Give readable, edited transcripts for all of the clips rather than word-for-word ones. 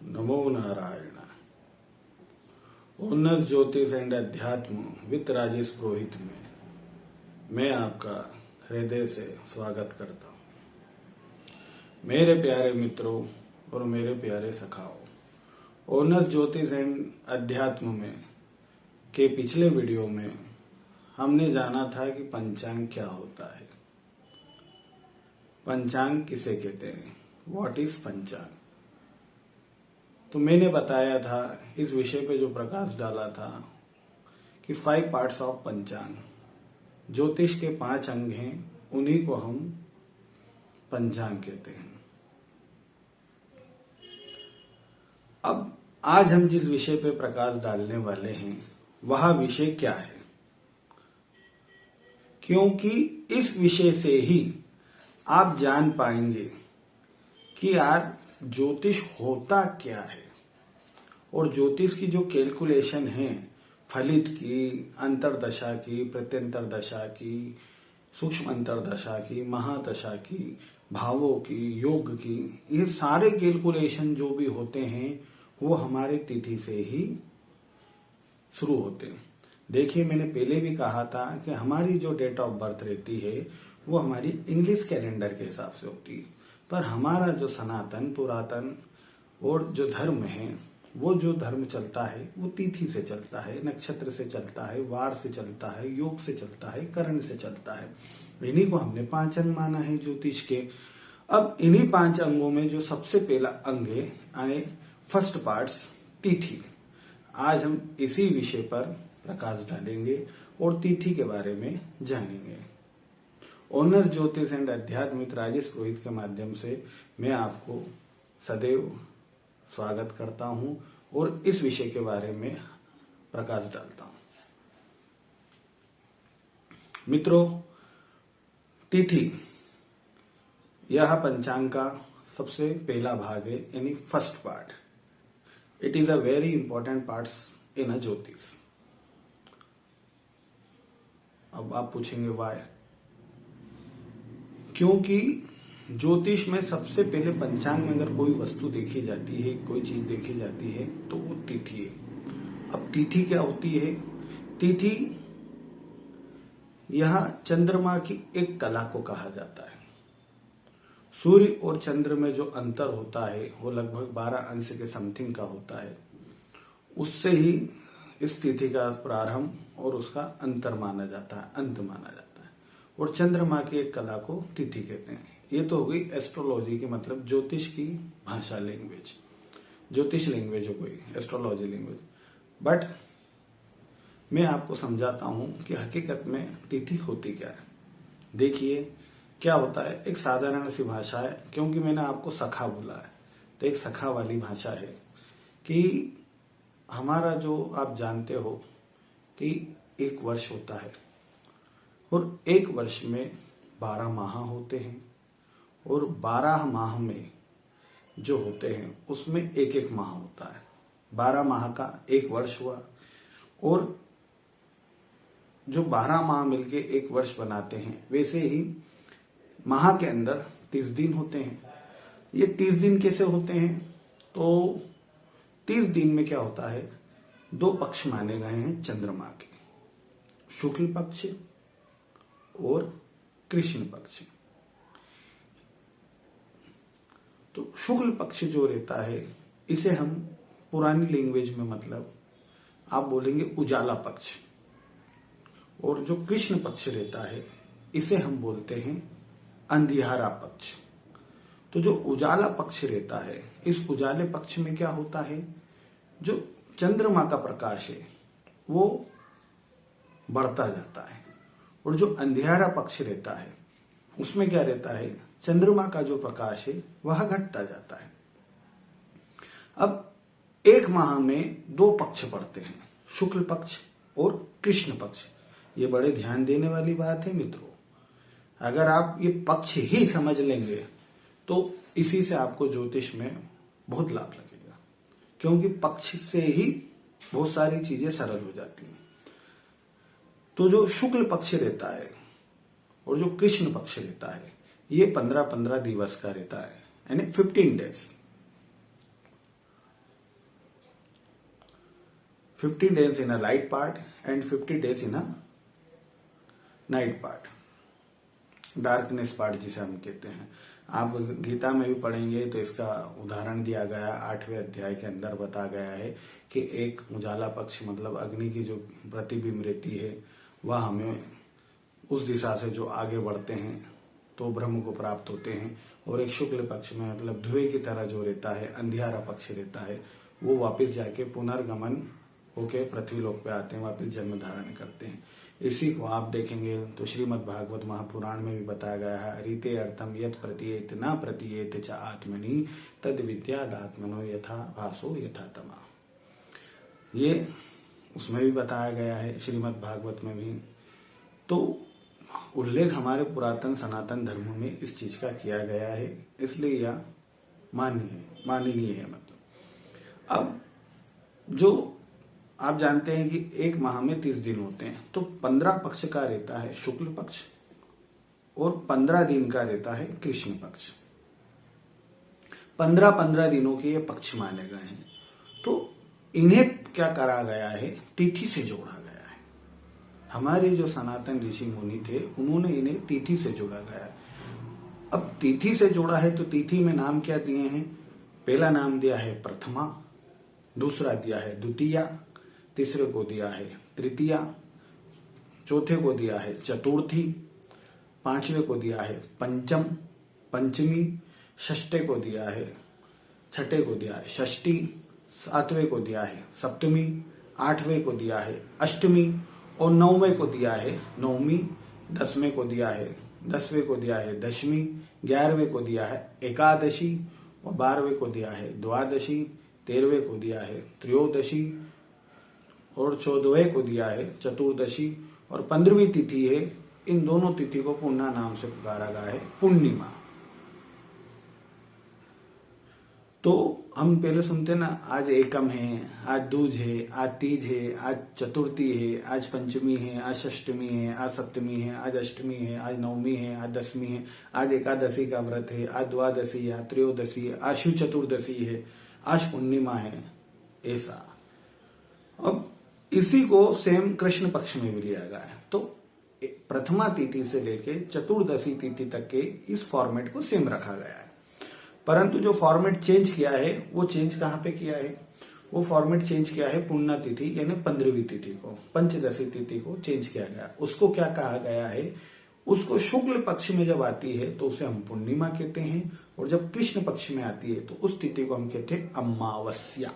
नमो नारायण। उन्नत ज्योतिष एंड अध्यात्म विद राजेश पुरोहित में मैं आपका हृदय से स्वागत करता हूं। मेरे प्यारे मित्रों और मेरे प्यारे सखाओं, उन्नत ज्योतिष एंड अध्यात्म में के पिछले वीडियो में हमने जाना था कि पंचांग क्या होता है, पंचांग किसे कहते हैं, व्हाट इज पंचांग। तो मैंने बताया था, इस विषय पे जो प्रकाश डाला था कि 5 पार्ट्स ऑफ पंचांग, ज्योतिष के 5 अंग हैं, उन्हीं को हम पंचांग कहते हैं। अब आज हम जिस विषय पे प्रकाश डालने वाले हैं वह विषय क्या है, क्योंकि इस विषय से ही आप जान पाएंगे कि यार ज्योतिष होता क्या है और ज्योतिष की जो कैलकुलेशन है, फलित की, अंतरदशा की, प्रत्यंतर दशा की, सूक्ष्म अंतरदशा की, महादशा की, भावों की, योग की, ये सारे कैलकुलेशन जो भी होते हैं वो हमारे तिथि से ही शुरू होते हैं। देखिए, मैंने पहले भी कहा था कि हमारी जो डेट ऑफ बर्थ रहती है वो हमारी इंग्लिश कैलेंडर के हिसाब से होती है, पर हमारा जो सनातन पुरातन और जो धर्म है, वो जो धर्म चलता है वो तिथि से चलता है, नक्षत्र से चलता है, वार से चलता है, योग से चलता है, करण से चलता है। इन्हीं को हमने 5 अंग माना है ज्योतिष के। अब इन्हीं 5 अंगों में जो सबसे पहला अंग है, यानी फर्स्ट पार्ट्स, तिथि। आज हम इसी विषय पर प्रकाश डालेंगे और तिथि के बारे में जानेंगे। ओनर्स ज्योतिष एंड अध्यात्म राजेश पुरोहित के माध्यम से मैं आपको सदैव स्वागत करता हूं और इस विषय के बारे में प्रकाश डालता हूं। मित्रों, तिथि यह पंचांग का सबसे पहला भाग है, यानी first part. It is a very important part in a jyotish. अब आप पूछेंगे वाई, क्योंकि ज्योतिष में सबसे पहले पंचांग में अगर कोई वस्तु देखी जाती है, कोई चीज देखी जाती है तो वो तिथि है। अब तिथि क्या होती है? तिथि यह चंद्रमा की एक कला को कहा जाता है। सूर्य और चंद्र में जो अंतर होता है वो लगभग 12 अंश के समथिंग का होता है। उससे ही इस तिथि का प्रारंभ और उसका अंतर माना जाता है, अंत माना जाता है। और चंद्रमा की एक कला को तिथि कहते हैं। ये तो हो गई एस्ट्रोलॉजी की, मतलब ज्योतिष की भाषा, लैंग्वेज, ज्योतिष लैंग्वेज हो गई, एस्ट्रोलॉजी लैंग्वेज। बट मैं आपको समझाता हूं कि हकीकत में तिथि होती क्या है। देखिए क्या होता है, एक साधारण सी भाषा है, क्योंकि मैंने आपको सखा बोला है तो एक सखा वाली भाषा है कि हमारा जो आप जानते हो कि एक वर्ष होता है और एक वर्ष में 12 माह होते हैं और 12 माह में जो होते हैं उसमें एक एक माह होता है। 12 माह का एक वर्ष हुआ और जो 12 माह मिलके एक वर्ष बनाते हैं, वैसे ही माह के अंदर 30 दिन होते हैं। ये 30 दिन कैसे होते हैं? तो 30 दिन में क्या होता है, 2 पक्ष माने गए हैं चंद्रमा के, शुक्ल पक्ष और कृष्ण पक्ष। तो शुक्ल पक्ष जो रहता है इसे हम पुरानी लैंग्वेज में, मतलब आप बोलेंगे उजाला पक्ष, और जो कृष्ण पक्ष रहता है इसे हम बोलते हैं अंधियारा पक्ष। तो जो उजाला पक्ष रहता है, इस उजाले पक्ष में क्या होता है, जो चंद्रमा का प्रकाश है वो बढ़ता जाता है, और जो अंधियारा पक्ष रहता है उसमें क्या रहता है, चंद्रमा का जो प्रकाश है वह घटता जाता है। अब एक माह में 2 पक्ष पड़ते हैं, शुक्ल पक्ष और कृष्ण पक्ष। ये बड़े ध्यान देने वाली बात है मित्रों। अगर आप ये पक्ष ही समझ लेंगे तो इसी से आपको ज्योतिष में बहुत लाभ लगेगा, क्योंकि पक्ष से ही बहुत सारी चीजें सरल हो जाती हैं। तो जो शुक्ल पक्ष रहता है और जो कृष्ण पक्ष रहता है, ये 15-15 दिवस का रहता है, यानी 15 days. 50 days in a light part and 50 days in a night part, darkness part जिसे हम कहते हैं। आप गीता में भी पढ़ेंगे तो इसका उदाहरण दिया गया, 8वें अध्याय के अंदर बताया गया है कि एक उजाला पक्ष मतलब अग्नि की जो प्रतिबिंब रहती है वह हमें उस दिशा से जो आगे बढ़ते हैं तो ब्रह्म को प्राप्त होते हैं, और एक शुक्ल पक्ष में मतलब धुएं की तरह जो रहता है, अंधियारा पक्ष रहता है, वो वापस जाके पुनर्गमन होके पृथ्वीलोक पे आते हैं, वापस जन्म धारण करते हैं। इसी को आप देखेंगे तो श्रीमद् भागवत महापुराण में भी बताया गया है, रीते अर्थम यत प्रतीयेत न प्रतीयेत च आत्मनि तद विद्यादात्मनो यथा भासो यथा तमा। ये उसमें भी बताया गया है श्रीमद् भागवत में भी। तो उल्लेख हमारे पुरातन सनातन धर्म में इस चीज का किया गया है, इसलिए यह माननीय है। मतलब अब जो आप जानते हैं कि एक माह में 30 दिन होते हैं, तो 15 पक्ष का रहता है शुक्ल पक्ष और 15 दिन का रहता है कृष्ण पक्ष। 15-15 दिनों के ये पक्ष माने गए हैं। तो इन्हें क्या करा गया है, तिथि से जोड़ा गया है। हमारे जो सनातन ऋषि मुनि थे उन्होंने इन्हें तिथि से जोड़ा गया है। अब तिथि से जोड़ा है तो तिथि में नाम क्या दिए हैं, पहला नाम दिया है प्रथमा, दूसरा दिया है द्वितीया, तीसरे को दिया है तृतीया, चौथे को दिया है चतुर्थी, पांचवे को दिया है पंचमी, षष्ठे को दिया है, छठे को दिया है षष्ठी, सातवें को दिया है सप्तमी, आठवें को दिया है अष्टमी और नौवें को दिया है नवमी, 10वें को दिया है दशमी, 11वें को दिया है एकादशी और 12वें को दिया है द्वादशी, 13वें को दिया है त्रयोदशी और 14वें को दिया है चतुर्दशी और 15वीं तिथि है। इन दोनों तिथि को पूर्णा नाम से पुकारा गया है पूर्णिमा। तो हम पहले सुनते ना, आज एकम है, आज दूज है, आज तीज है, आज चतुर्थी है, आज पंचमी है, आज षष्टमी है, आज सप्तमी है, आज अष्टमी है, आज नवमी है, आज दशमी है, आज एकादशी का व्रत है, आज द्वादशी है, त्रयोदशी है, आज शिव चतुर्दशी है, आज पूर्णिमा है। ऐसा अब इसी को सेम कृष्ण पक्ष में भी लिया गया है। तो प्रथमा तिथि से लेके चतुर्दशी तिथि तक के इस फॉर्मेट को सेम रखा गया है, परंतु जो फॉर्मेट चेंज किया है वो चेंज कहां पे किया है, वो फॉर्मेट चेंज किया है पुण्य तिथि यानी 15वीं तिथि को, पंचदशी तिथि को चेंज किया गया। उसको क्या कहा गया है, उसको शुक्ल पक्ष में जब आती है तो उसे हम पूर्णिमा कहते हैं, और जब कृष्ण पक्ष में आती है तो उस तिथि को हम कहते हैं अमावस्या।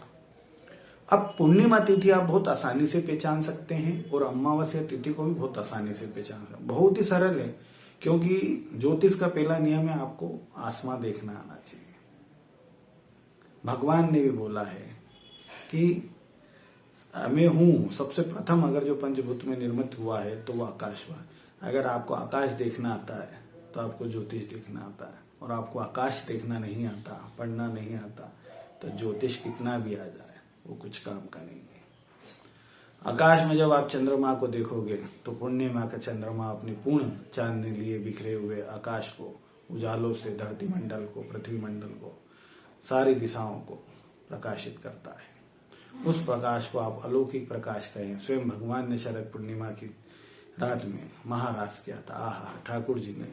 अब पूर्णिमा तिथि आप बहुत आसानी से पहचान सकते हैं और अमावस्या तिथि को भी बहुत आसानी से पहचान सकते हैं। बहुत ही सरल है, क्योंकि ज्योतिष का पहला नियम है आपको आसमां देखना आना चाहिए। भगवान ने भी बोला है कि मैं हूं, सबसे प्रथम अगर जो पंचभूत में निर्मित हुआ है तो वो आकाश हुआ। अगर आपको आकाश देखना आता है तो आपको ज्योतिष देखना आता है, और आपको आकाश देखना नहीं आता, पढ़ना नहीं आता, तो ज्योतिष कितना भी आ जाए वो कुछ काम का नहीं है। आकाश में जब आप चंद्रमा को देखोगे तो पूर्णिमा का चंद्रमा अपनी पूर्ण चांदनी लिए बिखरे हुए आकाश को, उजालों से धरती मंडल को, पृथ्वी मंडल को, सारी दिशाओं को प्रकाशित करता है। उस प्रकाश को आप अलौकिक प्रकाश कहें। स्वयं भगवान ने शरद पूर्णिमा की रात में महारास किया था। आहा, ठाकुर जी ने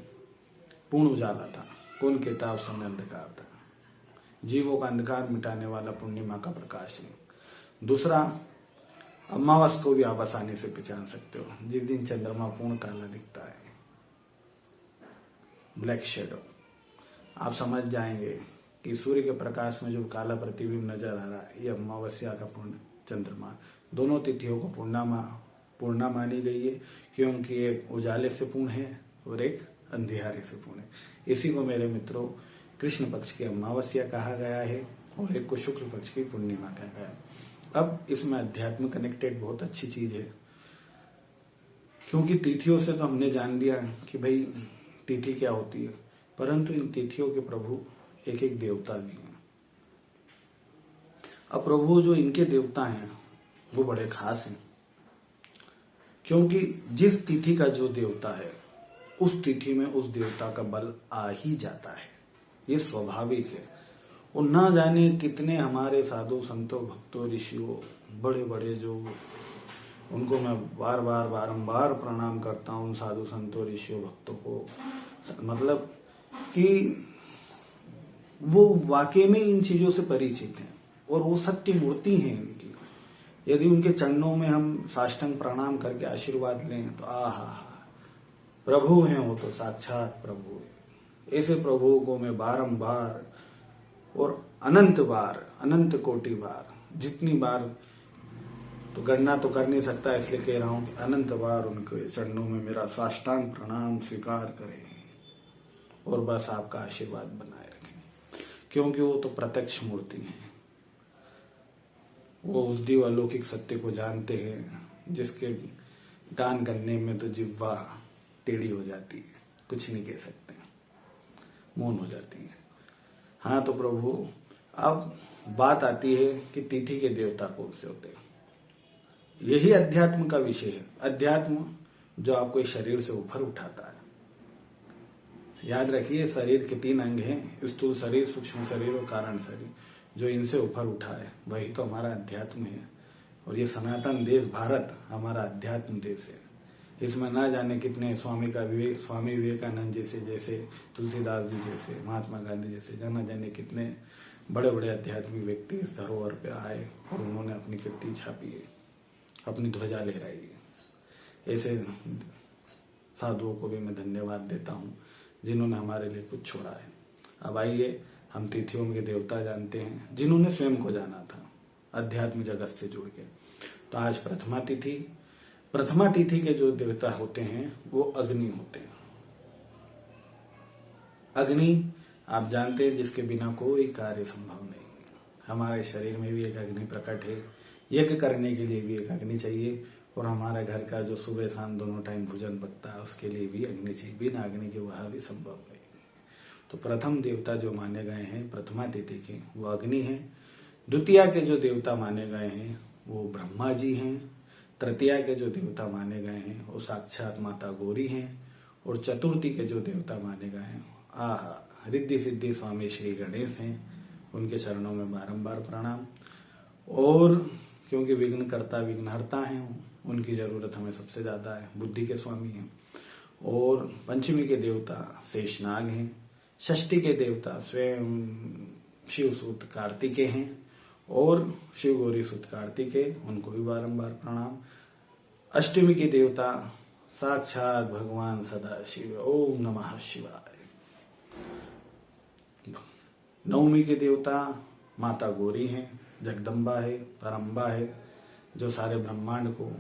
पूर्ण उजाला था, कौन कहता उस समय अंधकार था। जीवों का अंधकार मिटाने वाला पूर्णिमा का प्रकाश है। दूसरा, अमावस को भी आप आसानी से पहचान सकते हो, जिस दिन चंद्रमा पूर्ण काला दिखता है, ब्लैक शेडो। आप समझ जाएंगे कि सूर्य के प्रकाश में जो काला प्रतिबिंब नजर आ रहा है ये अमावस्या का पूर्ण चंद्रमा। दोनों तिथियों को पूर्णा मानी गई है, क्योंकि एक उजाले से पूर्ण है और एक अंधियारे से पूर्ण है। इसी को मेरे मित्रों कृष्ण पक्ष की अमावस्या कहा गया है और एक को शुक्ल पक्ष की पूर्णिमा कहा गया है। अब इसमें अध्यात्म कनेक्टेड बहुत अच्छी चीज है, क्योंकि तिथियों से तो हमने जान लिया कि भाई तिथि क्या होती है, परंतु इन तिथियों के प्रभु एक एक देवता भी हैं। अब प्रभु जो इनके देवता हैं वो बड़े खास हैं, क्योंकि जिस तिथि का जो देवता है उस तिथि में उस देवता का बल आ ही जाता है, ये स्वाभाविक है। और ना जाने कितने हमारे साधु संतों भक्तों ऋषियों बड़े बड़े जो, उनको मैं बार बार बारंबार प्रणाम करता हूँ, साधु संतों ऋषियों भक्तों को, मतलब कि वो वाकई में इन चीजों से परिचित हैं और वो सत्य मूर्ति हैं इनकी। यदि उनके चरणों में हम साष्टांग प्रणाम करके आशीर्वाद लें तो आहा, प्रभु हैं वो तो साक्षात प्रभु है। ऐसे प्रभु को मैं बारंबार और अनंत बार, अनंत कोटि बार, जितनी बार तो गणना तो कर नहीं सकता, इसलिए कह रहा हूं कि अनंत बार उनके चरणों में मेरा साष्टांग प्रणाम स्वीकार करें और बस आपका आशीर्वाद बनाए रखें, क्योंकि वो तो प्रत्यक्ष मूर्ति है। वो उस दिव्य अलौकिक सत्य को जानते हैं जिसके गान करने में तो जिह्वा टेढ़ी हो जाती है, कुछ नहीं कह सकते, मौन हो जाती है। हाँ तो प्रभु, अब बात आती है कि तिथि के देवता कौन से होते हैं। यही अध्यात्म का विषय है। अध्यात्म जो आपको इस शरीर से ऊपर उठाता है। याद रखिए, शरीर के 3 अंग हैं, स्थूल शरीर, सूक्ष्म शरीर और कारण शरीर। जो इनसे ऊपर उठा है वही तो हमारा अध्यात्म है। और ये सनातन देश भारत हमारा अध्यात्म देश है। इसमें ना जाने कितने स्वामी विवेकानंद जैसे तुलसीदास जी जैसे, महात्मा गांधी जैसे, जाना जाने कितने बड़े बड़े आध्यात्मिक व्यक्ति इस धरोहर पे आए और उन्होंने अपनी कीर्ति छापी है, अपनी ध्वजा लहराई है। ऐसे साधुओं को भी मैं धन्यवाद देता हूँ जिन्होंने हमारे लिए कुछ छोड़ा है। अब आइए हम तिथियों के देवता जानते हैं जिन्होंने स्वयं को जाना था अध्यात्म जगत से जुड़ के। तो आज प्रथमा तिथि के जो देवता होते हैं वो अग्नि होते हैं। अग्नि आप जानते हैं जिसके बिना कोई कार्य संभव नहीं है। हमारे शरीर में भी एक अग्नि प्रकट है, यज्ञ करने के लिए भी एक अग्नि चाहिए, और हमारे घर का जो सुबह शाम दोनों टाइम भोजन पकता है उसके लिए भी अग्नि चाहिए। बिना अग्नि के वह भी संभव नहीं। तो प्रथम देवता जो माने गए हैं प्रथमा तिथि के वो अग्नि है। द्वितीया के जो देवता माने गए हैं वो ब्रह्मा जी हैं। तृतीया के जो देवता माने गए हैं वो साक्षात माता गौरी हैं। और चतुर्थी के जो देवता माने गए हैं रिद्धि सिद्धि स्वामी श्री गणेश हैं। उनके चरणों में बारंबार प्रणाम। और क्योंकि विघ्नकर्ता विघ्नहर्ता हैं, उनकी जरूरत हमें सबसे ज्यादा है, बुद्धि के स्वामी हैं। और पंचमी के देवता शेषनाग हैं। षष्ठी के देवता स्वयं शिव सूत कार्तिकेय हैं और शिव गौरी सूत कार्तिकेय, उनको भी बारंबार प्रणाम। अष्टमी के देवता साक्षात भगवान सदाशिव, ओम नमः शिवाय। नवमी के देवता माता गौरी हैं, जगदम्बा है, परम्बा है, जो सारे ब्रह्मांड को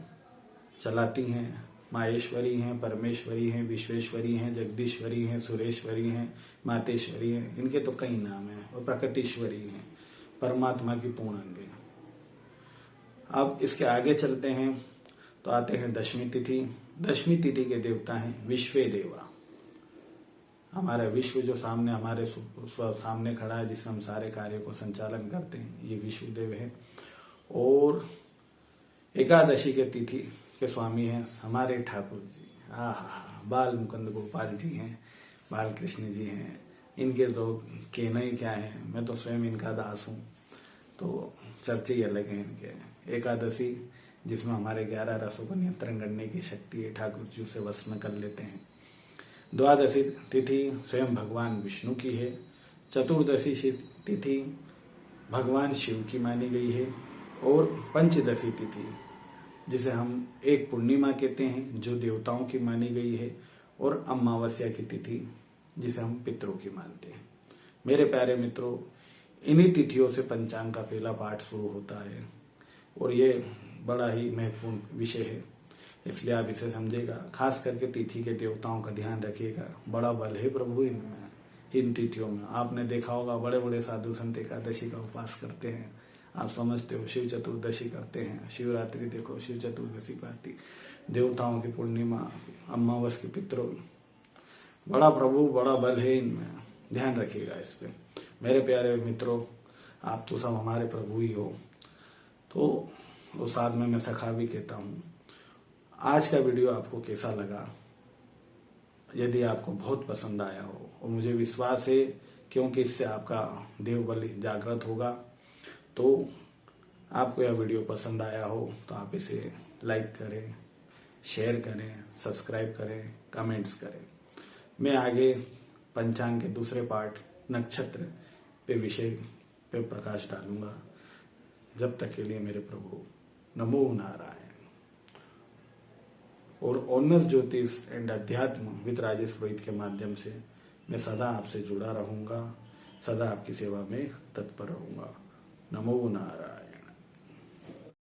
चलाती हैं। माहेश्वरी हैं, परमेश्वरी हैं, विश्वेश्वरी हैं, जगदीश्वरी हैं, सुरेश्वरी हैं, मातेश्वरी हैं। इनके तो कई नाम हैं। और प्रकृतिश्वरी हैं, परमात्मा की पूर्ण अंग है। अब इसके आगे चलते हैं तो आते हैं दशमी तिथि। दशमी तिथि के देवता हैं विश्वे देवा। हमारा विश्व जो सामने हमारे सामने खड़ा है, जिसमें हम सारे कार्य को संचालन करते हैं, ये विश्व देव है। और एकादशी के तिथि के स्वामी हैं हमारे ठाकुर जी। बाल मुकुंद गोपाल जी हैं, बाल कृष्ण जी हैं। इनके तो कहना ही क्या है, मैं तो स्वयं इनका दास हूँ, तो चर्चे ही अलग हैं इनके। एकादशी जिसमें हमारे 11 रसों को नियंत्रण करने की शक्ति है, ठाकुर जी उसे वश में कर लेते हैं। द्वादशी तिथि स्वयं भगवान विष्णु की है। चतुर्दशी तिथि भगवान शिव की मानी गई है। और पंचदशी तिथि जिसे हम एक पूर्णिमा कहते हैं, जो देवताओं की मानी गई है। और अमावस्या की तिथि जिसे हम पितरों की मानते हैं। मेरे प्यारे मित्रों, इन्हीं तिथियों से पंचांग का पहला पाठ शुरू होता है और ये बड़ा ही महत्वपूर्ण विषय है, इसलिए आप इसे समझेगा। खास करके तिथि के देवताओं का ध्यान रखिएगा, बड़ा बल है प्रभु इनमें, इन तिथियों में। आपने देखा होगा बड़े बड़े साधु संत एकादशी का उपवास करते हैं, आप समझते हो। शिव चतुर्दशी करते हैं, शिवरात्रि देखो, शिव चतुर्दशी पाती, देवताओं की पूर्णिमा, अमावस की पितरों, बड़ा प्रभु बड़ा बल है इनमें, ध्यान रखिएगा इस पे। मेरे प्यारे मित्रों, आप तो सब हमारे प्रभु ही हो, तो उस साथ में मैं सखा भी कहता हूँ। आज का वीडियो आपको कैसा लगा? यदि आपको बहुत पसंद आया हो, और मुझे विश्वास है क्योंकि इससे आपका देव बल जागृत होगा, तो आपको यह वीडियो पसंद आया हो तो आप इसे लाइक करें, शेयर करें, सब्सक्राइब करें, कमेंट्स करें। मैं आगे पंचांग के दूसरे पार्ट नक्षत्र पे विषय पे प्रकाश डालूंगा। जब तक के लिए मेरे प्रभु नमो नारायण। और ऑनर्स ज्योतिष एंड अध्यात्म विद राजेश पुरोहित के माध्यम से मैं सदा आपसे जुड़ा रहूंगा, सदा आपकी सेवा में तत्पर रहूंगा। नमो नारायण।